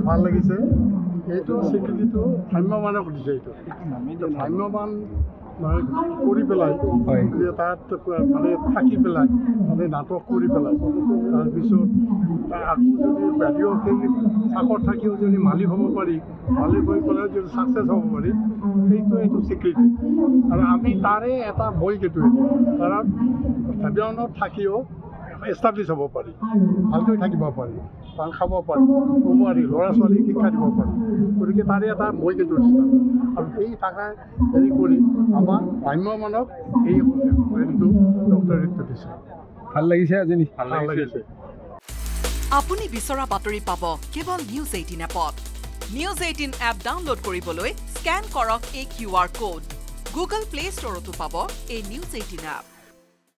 ভাল লাগিছে এইটো স্বীকৃতিটো ভ্ৰাম্যমানক দিছে এইটো ভ্ৰাম্যমান কৰি পেলাই যে তাত মানে থাকি পেলাই মানে নাটক কৰি পেলাই তাৰপিছত আকৌ যদি বাহিৰৰ সেই চাকত থাকিও যদি মালিক হ'ব পাৰি মালিক হৈ পেলাই যদি ছাকচেছ হ'ব পাৰি সেইটো এইটো স্বীকৃতি আৰু আমি তাৰে এটা বই এইটোৱে কাৰণ ভ্যাবিয়ানত থাকিও এষ্টাব্লিছ হ'ব পাৰি ভালকৈ থাকিব পাৰি পান খাব পাৰি ক'ব পাৰি ল'ৰা ছোৱালীক শিক্ষা দিব পাৰি গতিকে তাৰে এটা বই কিন্তু আৰু সেই থকা হেৰি কৰি আমাৰ ভ্ৰাম্যমানক এই হেৰিটো ডক্টৰেটটো দিছে ভাল লাগিছে আজি ভাল লাগিছে আপুনি বিচৰা বাতৰি পাব কেৱল নিউজ 18 এপত নিউজ 18 এপ ডাউনলোড কৰিবলৈ স্কেন কৰক এই QR কোড গুগল প্লে ষ্টৰতো পাব এই নিউজ 18 এপ